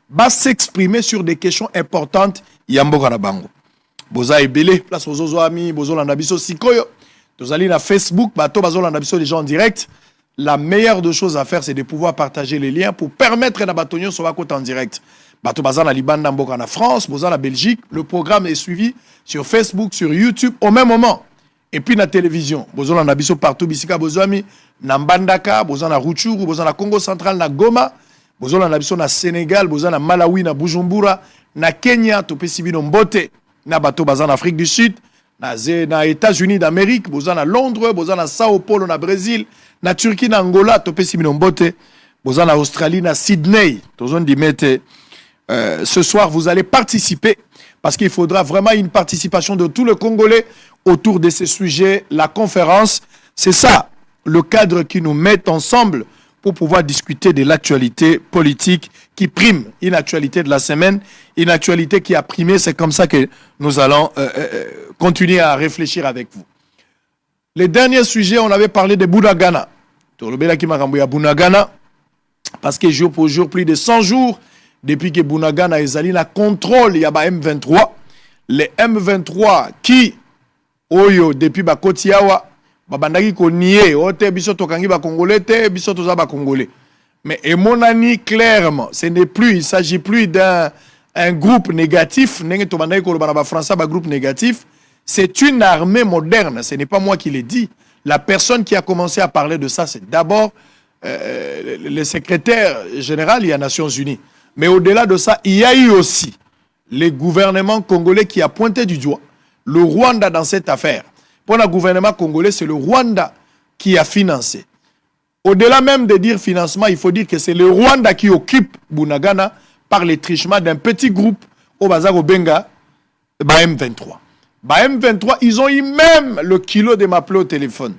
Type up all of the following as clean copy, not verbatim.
va s'exprimer sur des questions importantes Yamboka na bango. Boza ebele, place bozo ami, bozo landa biso sikoyo. Tozali na Facebook, bato bazo landa biso les gens en direct. La meilleure des choses à faire, c'est de pouvoir partager les liens pour permettre à Batonio soit côté en direct. Bato bazan na Liban Mboka na France, boza na Belgique. Le programme est suivi sur Facebook, sur YouTube au même moment. Et puis na télévision, bozo landa biso partout bisika bozo ami na Mbandaka, bozo na Rutshuru, bozo na Congo central na Goma, bozo landa biso na Sénégal, bozo na Malawi na Bujumbura, na Kenya, topesi bino mbote. Na bato bazan Afrique du Sud, na États-Unis d'Amérique, boza na Londres, boza na Sao Paulo na Brésil, na Turquie na Angola, topesi bino mbote, boza na Australie na Sydney, tozon di mete. Ce soir, vous allez participer parce qu'il faudra vraiment une participation de tous les Congolais autour de ces sujets. La conférence, c'est ça, le cadre qui nous met ensemble pour pouvoir discuter de l'actualité politique qui prime, une actualité de la semaine, une actualité qui a primé. C'est comme ça que nous allons continuer à réfléchir avec vous. Les derniers sujets, on avait parlé de Bunagana. Parce que jour pour jour, plus de 100 jours, depuis que Bunagana ezali na contrôle ya ba M23, les M23 qui oyo depuis ba kotiawa babandaki ko nier ote biso tokangi ba congolais te biso toza ba congolais. Mais emonani clairement, ce n'est plus, il s'agit plus d'un groupe négatif, ndenge to bandaki ko ba français ba groupe négatif, c'est une armée moderne, ce n'est pas moi qui l'ai dit. La personne qui a commencé à parler de ça, c'est d'abord le secrétaire général des Nations Unies. Mais au-delà de ça, il y a eu aussi le gouvernement congolais qui a pointé du doigt le Rwanda dans cette affaire. Pour le gouvernement congolais, c'est le Rwanda qui a financé. Au-delà même de dire financement, il faut dire que c'est le Rwanda qui occupe Bunagana par les trichements d'un petit groupe au Bazar Benga, M23. M23, ils ont eu même le kilo de m'appeler au téléphone.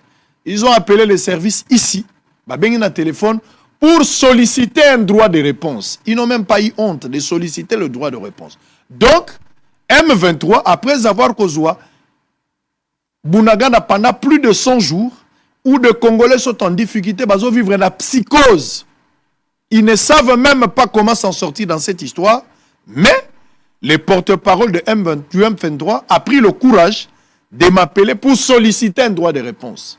Ils ont appelé les services ici, Benga téléphone, pour solliciter un droit de réponse. Ils n'ont même pas eu honte de solliciter le droit de réponse. Donc, M23, après avoir causé Bunagana pendant plus de 100 jours, où des Congolais sont en difficulté, ils vivent la psychose. Ils ne savent même pas comment s'en sortir dans cette histoire, mais le porte-parole de M23 a pris le courage de m'appeler pour solliciter un droit de réponse.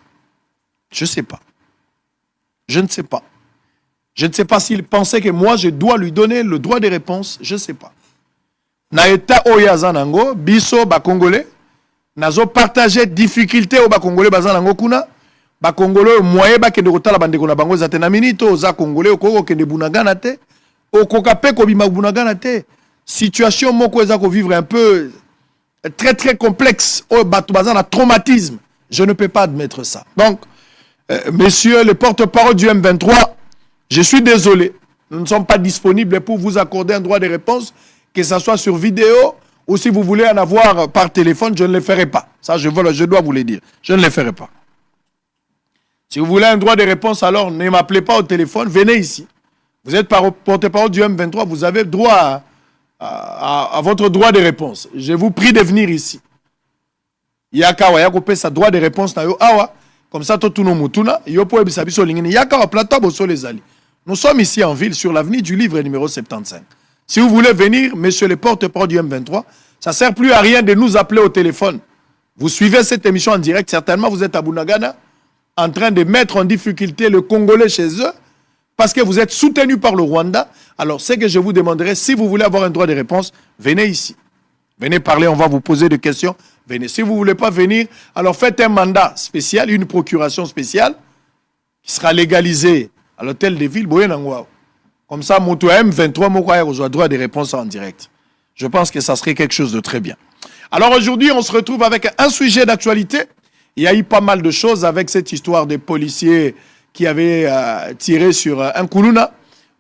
Je ne sais pas. Je ne sais pas. Je ne sais pas s'il pensait que moi, je dois lui donner le droit de réponse. Je ne sais pas. Na état oyazanango, biso ba Congolais, nazo partager difficulté au ba Congolais bazanango kuna, ba Congolais moye ba kende kotala bandeko na bango zatena minito za Congolais okoko kende Bunagana te, okokape ko bima Bunagana te. Situation moko eza ko vivre un peu très très complexe au bato bazana traumatisme. Je ne peux pas admettre ça. Donc messieurs le porte-parole du M23, je suis désolé, nous ne sommes pas disponibles pour vous accorder un droit de réponse, que ce soit sur vidéo ou si vous voulez en avoir par téléphone, je ne le ferai pas. Ça, je dois vous le dire. Je ne le ferai pas. Si vous voulez un droit de réponse, alors ne m'appelez pas au téléphone, venez ici. Vous êtes porte-parole du M23, vous avez droit à votre droit de réponse. Je vous prie de venir ici. Yakawa, yakopé sa droit de réponse na yo awa. Comme ça, tout le monde, nous sommes ici en ville, sur l'avenue du Livre numéro 75. Si vous voulez venir, monsieur le porte-parole du M23, ça ne sert plus à rien de nous appeler au téléphone. Vous suivez cette émission en direct, certainement vous êtes à Bunagana, en train de mettre en difficulté le Congolais chez eux, parce que vous êtes soutenu par le Rwanda. Alors, ce que je vous demanderai, si vous voulez avoir un droit de réponse, venez ici. Venez parler, on va vous poser des questions. Venez. Si vous ne voulez pas venir, alors faites un mandat spécial, une procuration spéciale qui sera légalisée à l'hôtel de ville. Comme ça, mon M23 aura droit des réponses en direct. Je pense que ça serait quelque chose de très bien. Alors aujourd'hui, on se retrouve avec un sujet d'actualité. Il y a eu pas mal de choses avec cette histoire des policiers qui avaient tiré sur un Koulouna,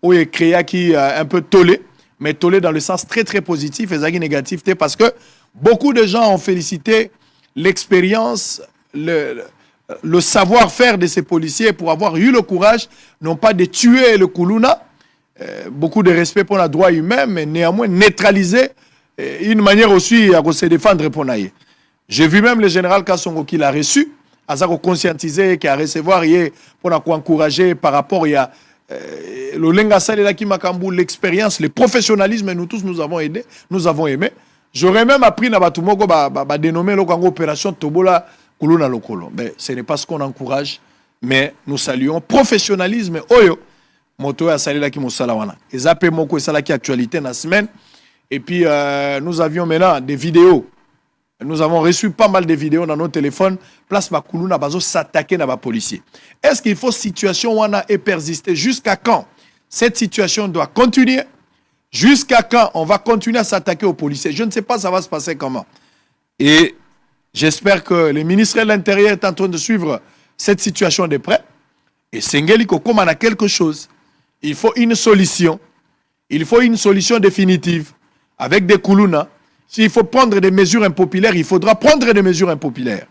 où il créa qui un peu tollé, mais tollé dans le sens très très positif et négatif, parce que beaucoup de gens ont félicité l'expérience, le savoir-faire de ces policiers pour avoir eu le courage, non pas de tuer le Koulouna, beaucoup de respect pour le droit humain, mais néanmoins neutraliser une manière aussi à se défendre pour naïe. J'ai vu même le général Kassongo qui l'a reçu, à ça conscientiser, qui a recevoir pour encourager par rapport à Lolenga Salela qui Makambu, l'expérience, le professionnalisme, nous tous nous avons aidé, nous avons aimé. J'aurais même appris na batumoko ba dénommer l'opération Tobola Kuluna Lokolo. Mais ce n'est pas ce qu'on encourage, mais nous saluons professionnalisme. Oyo moto ya Salela qui mosala wana. Ezape moko esala qui actualité na semaine. Et puis nous avions maintenant des vidéos. Nous avons reçu pas mal de vidéos dans nos téléphones. Place Bakuluna bazo s'attaquer na ba policier. Est-ce qu'il faut situation wana et persister jusqu'à quand? Cette situation doit continuer. Jusqu'à quand on va continuer à s'attaquer aux policiers? Je ne sais pas ça va se passer comment. Et j'espère que le ministre de l'Intérieur est en train de suivre cette situation de près. Et Sengeli Kokoma a quelque chose. Il faut une solution. Il faut une solution définitive. Avec des Kuluna. S'il faut prendre des mesures impopulaires, il faudra prendre des mesures impopulaires.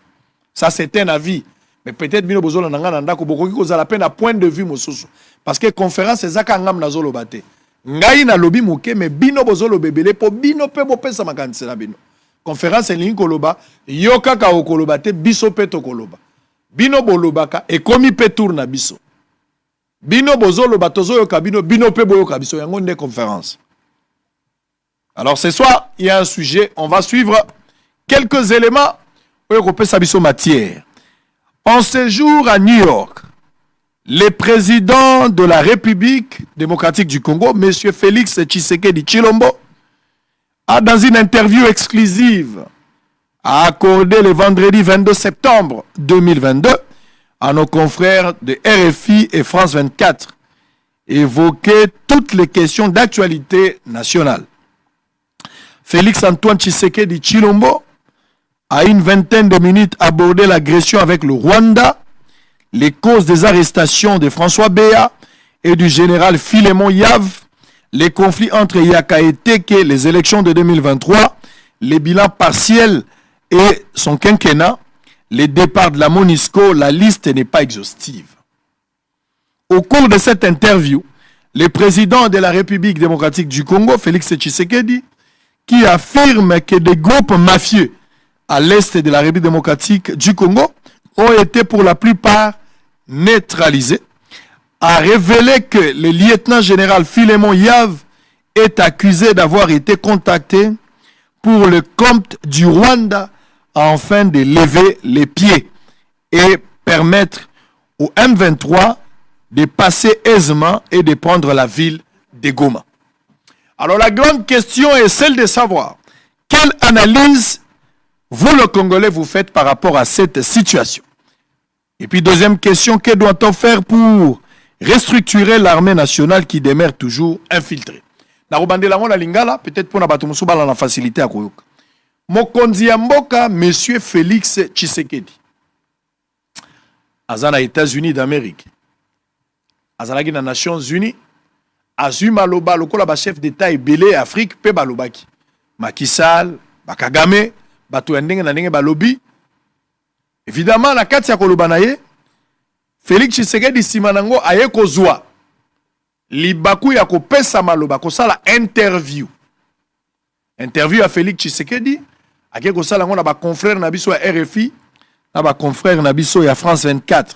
Ça, c'est un avis. Mais peut-être bino bozolo nanga nanda ko bokoki kozala peine à point de vue mosusu. Parce que conférence ezaka ngam nazolo bate. Ngai na lobi muke mais bino bozolo bebele po bino pe bopesa makanisi na bino. Conférence elingi koloba yoka ka okoloba te biso pe to koloba. Bino bolobaka ekomi pe tour na biso. Bino bozolo batozo yoka bino bino pe boyoka biso yango nde conférence. Alors ce soir, il y a un sujet, on va suivre quelques éléments européens sabiso matière. En séjour à New York, le président de la République démocratique du Congo, M. Félix Tshisekedi Tshilombo, a dans une interview exclusive accordée le vendredi 22 septembre 2022 à nos confrères de RFI et France 24 évoqué toutes les questions d'actualité nationale. Félix Antoine Tshisekedi Tshilombo a une vingtaine de minutes abordé l'agression avec le Rwanda, les causes des arrestations de François Béa et du général Philémon Yav, les conflits entre Yaka et Teke, les élections de 2023, les bilans partiels et son quinquennat, les départs de la MONUSCO, la liste n'est pas exhaustive. Au cours de cette interview, le président de la République démocratique du Congo, Félix Tshisekedi, qui affirme que des groupes mafieux à l'est de la République démocratique du Congo ont été pour la plupart neutralisés, a révélé que le lieutenant-général Philémon Yav est accusé d'avoir été contacté pour le compte du Rwanda afin de lever les pieds et permettre au M23 de passer aisément et de prendre la ville de Goma. Alors la grande question est celle de savoir quelle analyse vous, le Congolais, vous faites par rapport à cette situation. Et puis deuxième question, que doit-on faire pour restructurer l'armée nationale qui demeure toujours infiltrée? Peut-être pour la facilité à Koyoka. Mokonzi ya mboka, Monsieur Félix Tshisekedi. Azana États-Unis d'Amérique. Azalaki na Nations Unies. Azui maloba lokola ba chef d'État ebele Afrique pe balobaki. Macky Sall, Bakagame, bato ya ndenge na ndenge balobi. Évidemment na kati ya koloba na ye, Félix Tshisekedi sima nango aye kozwa libaku ya kopesa maloba kosala interview. Interview à Félix Tshisekedi ake kosala ngo na ba confrère na biso ya RFI, na ba confrère na biso ya France 24.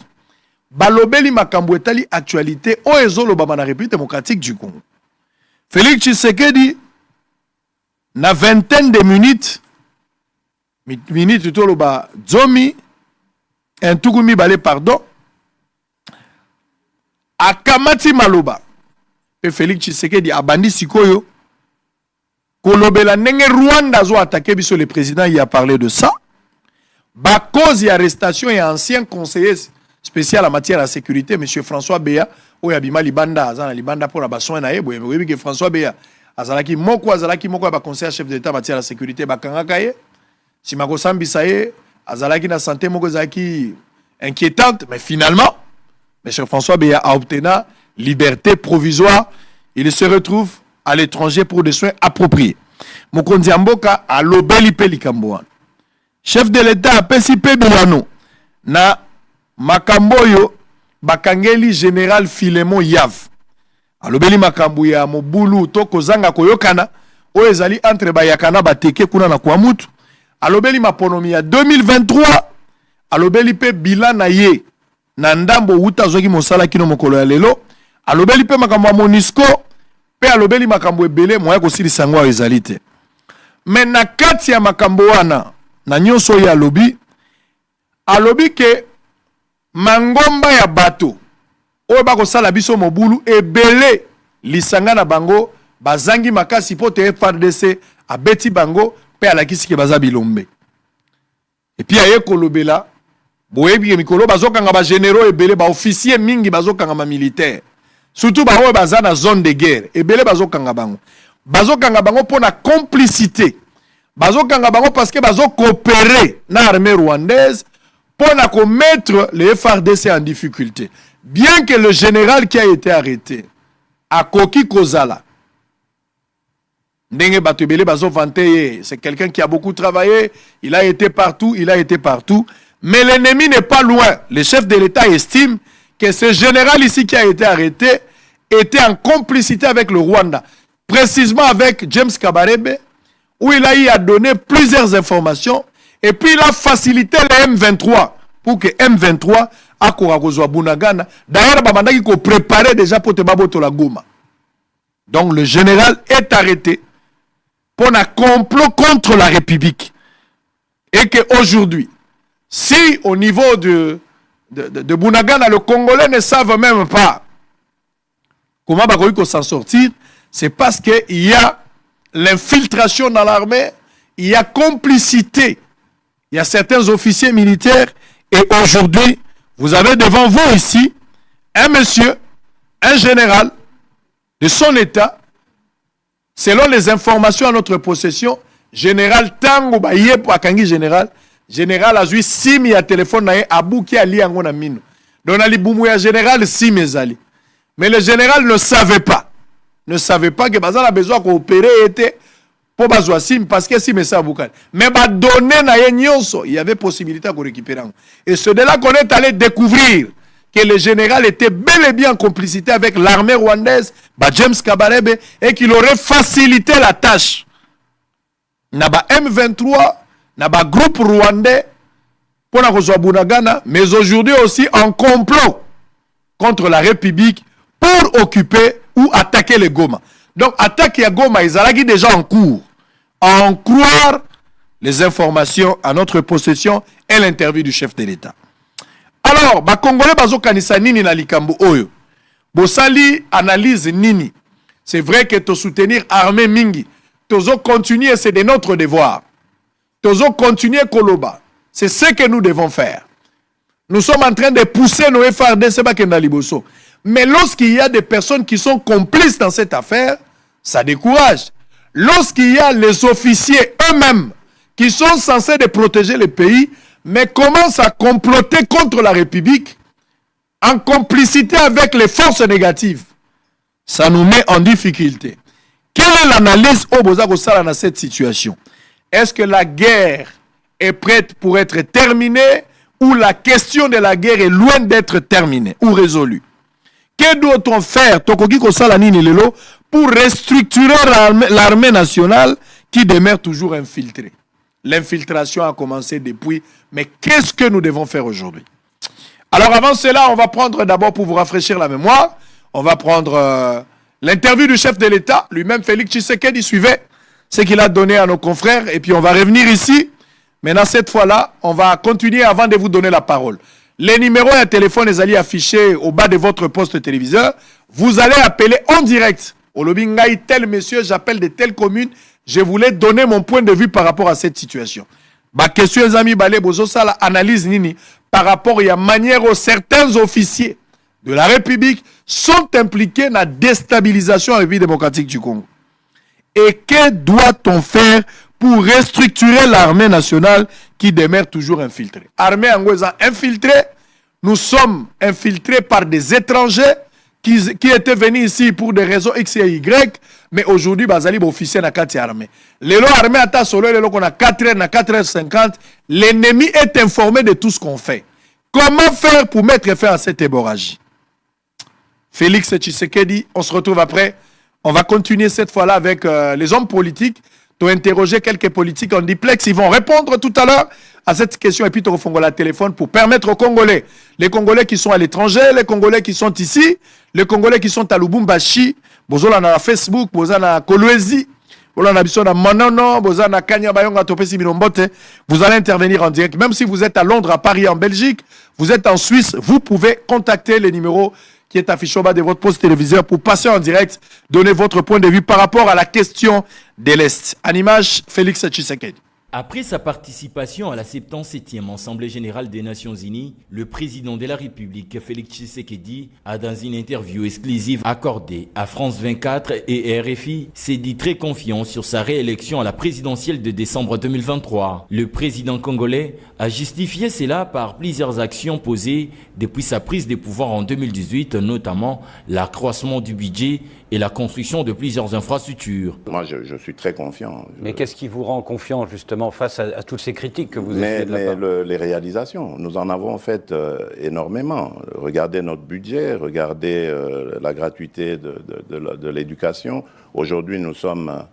Balobeli makambo etali actualité o ezoloba na République démocratique du Congo. Félix Tshisekedi na vingtaine de minutes toloba zomi entukumi bale pardon akamati maloba pe Félix Tshisekedi abandi sikoyo kolobela ndenge Rwanda zo attaquer biso. Le président y a parlé de ça. Ba cause arrestation et ancien conseiller spécial en matière de sécurité, M. François Béa, où Yabima Libanda, Azana Libanda pour la basson na ye, oui que François Béa, Azalaki moko ba conseiller chef d'État en matière de sécurité, bakanga kaye, si Makosambi saye, Azalaki na santé moko zaki inquiétante, mais finalement, M. François Béa a obtenu liberté provisoire, il se retrouve à l'étranger pour des soins appropriés. Mokonzi Mboka a lobeli pelikamboan. Chef de l'État a pesi pe bilano na makamboyo bakangeli général Philémon Yav. Alobeli makambo ya mobulu to kozanga koyokana o ezali entre bayakana bateke kuna na kwa mutu. Alobeli maponomi ya 2023. Alobeli pe bilan na ye na ndambo uta zoki mosala kino mokolo ya lelo. alobeli pe makambo ya Monisco pe alobeli makambo ebele moya kosilisa yango ezali te. Mais na kati ya makambo wana na nyonso ya alobi ke mangomba ya bato oyo bakosala biso mobulu ebele lisanga na bango bazangi makasi po te FARDC abeti bango pe alakisi ke baza bilombe. Et puis aye kolobela boyebi mikolo bazokanga ba généraux ebele ba officier mingi bazokanga ma militaire. Surtout ba oyo baza na zone de guerre ebele bazokanga bango. Bazokanga bango pour la complicité. Bazokanga bango parce que bazo coopérer na armée rwandaise pour mettre les FARDC en difficulté. Bien que le général qui a été arrêté à Koki Kozala, c'est quelqu'un qui a beaucoup travaillé, il a été partout, mais l'ennemi n'est pas loin. Le chef de l'État estime que ce général ici qui a été arrêté était en complicité avec le Rwanda, précisément avec James Kabarebe, où il a eu à donner plusieurs informations, et puis il a facilité le M23 pour que M23 a Kourakozwa Bunagana. D'ailleurs, il faut préparer déjà pour te baboto la Goma. Donc le général est arrêté pour un complot contre la République. Et qu'aujourd'hui, si au niveau de Bunagana, le Congolais ne savent même pas comment Bakoïko s'en sortir, c'est parce qu'il y a l'infiltration dans l'armée, il y a complicité, il y a certains officiers militaires, et aujourd'hui, vous avez devant vous ici un monsieur, un général de son état, selon les informations à notre possession, général Tango Baye pour Akangi général a joué Simi à téléphone na Abouki Ali Angona Mino. Donc Ali Boumouya général Simi Zali. Mais le général ne savait pas que Bazan a besoin de coopérer était pour Bazwa Sim parce que Sim ça Boukal. Mais bah donner na Nyonso, il y avait possibilité de récupérer. Et c'est de là qu'on est allé découvrir que le général était bel et bien en complicité avec l'armée rwandaise, James Kabarebe, et qu'il aurait facilité la tâche. Naba M23, naba groupe rwandais, pour la Bunagana, mais aujourd'hui aussi en complot contre la République pour occuper ou attaquer les Goma. Donc, attaquer à Goma, ils ont déjà en cours. En croire les informations à notre possession et l'interview du chef de l'État. Alors, les Congolais bazo kanisa nini na likambo oyo. Bosali analyse nini. C'est vrai que to soutenir armée mingi. Tozo continuer, c'est de notre devoir. Tozo continuer koloba. C'est ce que nous devons faire. Nous sommes en train de pousser nos FARDC bakenda liboso. Mais lorsqu'il y a des personnes qui sont complices dans cette affaire, ça décourage. Lorsqu'il y a les officiers eux-mêmes qui sont censés de protéger le pays, mais commencent à comploter contre la République en complicité avec les forces négatives, ça nous met en difficulté. Quelle est l'analyse au Bozakosala dans cette situation? Est-ce que la guerre est prête pour être terminée ou la question de la guerre est loin d'être terminée ou résolue? Que doit-on faire pour restructurer l'armée nationale qui demeure toujours infiltrée? L'infiltration a commencé depuis, mais qu'est-ce que nous devons faire aujourd'hui? Alors avant cela, on va prendre d'abord, pour vous rafraîchir la mémoire, on va prendre l'interview du chef de l'État, lui-même Félix Tshisekedi, suivait ce qu'il a donné à nos confrères, et puis on va revenir ici. Maintenant, cette fois-là, on va continuer avant de vous donner la parole. Les numéros et téléphone, les allez afficher au bas de votre poste téléviseur. Vous allez appeler en direct. Au lobby Ngaï, tel monsieur, j'appelle de telle commune. Je voulais donner mon point de vue par rapport à cette situation. Ma question, les amis, balé bozo ça la analyse nini par rapport à la manière où certains officiers de la République sont impliqués dans la déstabilisation de la vie démocratique du Congo. Et que doit-on faire pour restructurer l'armée nationale qui demeure toujours infiltrée? Armée anglaise infiltrée, nous sommes infiltrés par des étrangers qui étaient venus ici pour des raisons X et Y, mais aujourd'hui, bazali officier na kati armée. L'élo armée ata solo, l'élo qu'on a 4h, na 4h50, l'ennemi est informé de tout ce qu'on fait. Comment faire pour mettre fin à cette hémorragie? Félix Tshisekedi, on se retrouve après. On va continuer cette fois-là avec les hommes politiques. Tu as interrogé quelques politiques en diplex. Ils vont répondre tout à l'heure à cette question et puis tu refongola le téléphone pour permettre aux Congolais, les Congolais qui sont à l'étranger, les Congolais qui sont ici, les Congolais qui sont à Lubumbashi, bozola na Facebook, bozola na Kolwezi, bozola na biso na Manono, bozola na Kanyabayonga topesi bilombote, vous allez intervenir en direct. Même si vous êtes à Londres, à Paris, en Belgique, vous êtes en Suisse, vous pouvez contacter les numéros qui est affiché au bas de votre poste téléviseur pour passer en direct, donner votre point de vue par rapport à la question de l'Est. En image, Félix Tshisekedi. Après sa participation à la 77e Assemblée générale des Nations Unies, le président de la République, Félix Tshisekedi, a dans une interview exclusive accordée à France 24 et RFI, s'est dit très confiant sur sa réélection à la présidentielle de décembre 2023. Le président congolais a justifié cela par plusieurs actions posées depuis sa prise de pouvoir en 2018, notamment l'accroissement du budget et la construction de plusieurs infrastructures. Moi, je suis très confiant. Mais qu'est-ce qui vous rend confiant, justement, face à toutes ces critiques que vous avez faites les réalisations, nous en avons fait énormément. Regardez notre budget, regardez la gratuité de l'éducation. Aujourd'hui, nous sommes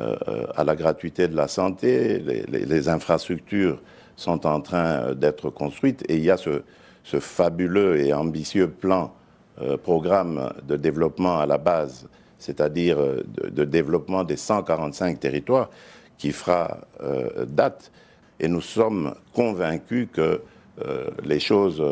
à la gratuité de la santé. Les infrastructures sont en train d'être construites. Et il y a ce fabuleux et ambitieux programme de développement à la base, c'est-à-dire de développement des 145 territoires qui fera date. Et nous sommes convaincus que les choses,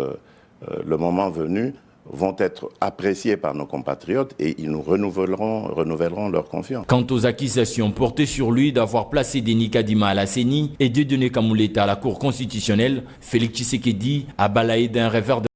le moment venu, vont être appréciés par nos compatriotes et ils nous renouvelleront leur confiance. Quant aux accusations portées sur lui d'avoir placé Denis Kadima à la CENI et Dieudonné Kamuleta à la Cour constitutionnelle, Félix Tshisekedi a balayé d'un revers de